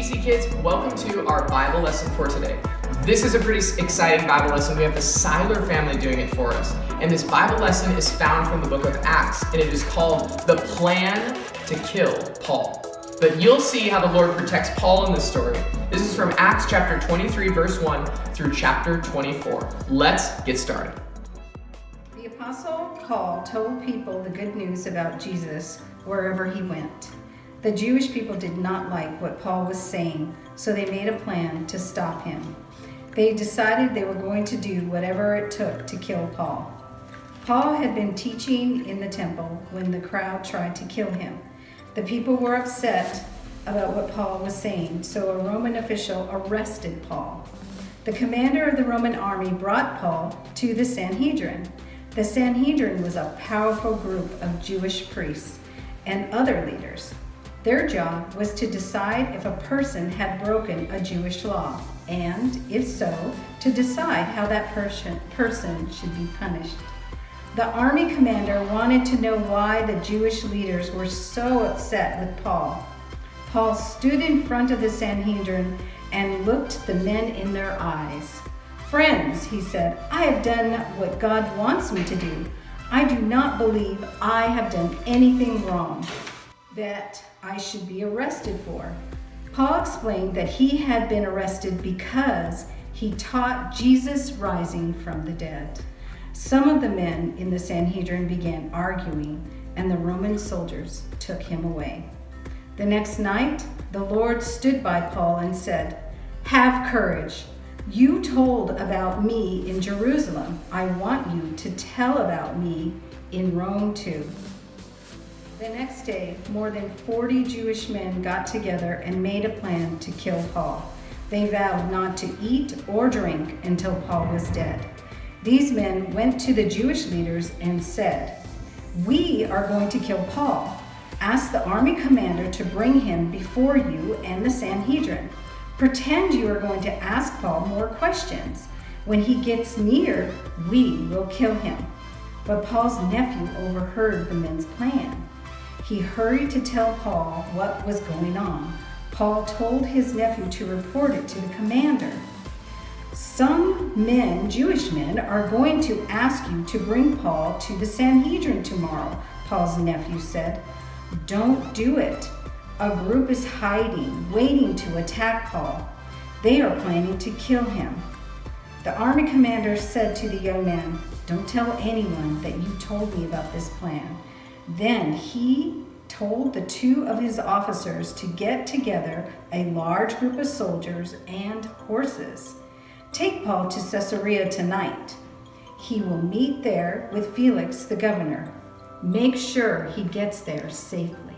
TBC kids, welcome to our Bible lesson for today. This is a pretty exciting Bible lesson. We have the Seiler family doing it for us. And this Bible lesson is found from the book of Acts, and it is called The Plan to Kill Paul. But you'll see how the Lord protects Paul in this story. This is from Acts chapter 23, verse 1 through chapter 24. Let's get started. The Apostle Paul told people the good news about Jesus wherever he went. The Jewish people did not like what Paul was saying, so they made a plan to stop him. They decided they were going to do whatever it took to kill Paul. Paul had been teaching in the temple when the crowd tried to kill him. The people were upset about what Paul was saying, so a Roman official arrested Paul. The commander of the Roman army brought Paul to the Sanhedrin. The Sanhedrin was a powerful group of Jewish priests and other leaders. Their job was to decide if a person had broken a Jewish law, and if so, to decide how that person should be punished. The army commander wanted to know why the Jewish leaders were so upset with Paul. Paul stood in front of the Sanhedrin and looked the men in their eyes. "Friends," he said, "I have done what God wants me to do. I do not believe I have done anything wrong that I should be arrested for." Paul explained that he had been arrested because he taught Jesus rising from the dead. Some of the men in the Sanhedrin began arguing, and the Roman soldiers took him away. The next night, the Lord stood by Paul and said, "Have courage. You told about me in Jerusalem. I want you to tell about me in Rome too." The next day, more than 40 Jewish men got together and made a plan to kill Paul. They vowed not to eat or drink until Paul was dead. These men went to the Jewish leaders and said, "We are going to kill Paul. Ask the army commander to bring him before you and the Sanhedrin. Pretend you are going to ask Paul more questions. When he gets near, we will kill him." But Paul's nephew overheard the men's plan. He hurried to tell Paul what was going on. Paul told his nephew to report it to the commander. "Some men, Jewish men, are going to ask you to bring Paul to the Sanhedrin tomorrow," Paul's nephew said. "Don't do it. A group is hiding, waiting to attack Paul. They are planning to kill him." The army commander said to the young man, "Don't tell anyone that you told me about this plan." Then he told the two of his officers to get together a large group of soldiers and horses. "Take Paul to Caesarea tonight. He will meet there with Felix the governor. Make sure he gets there safely."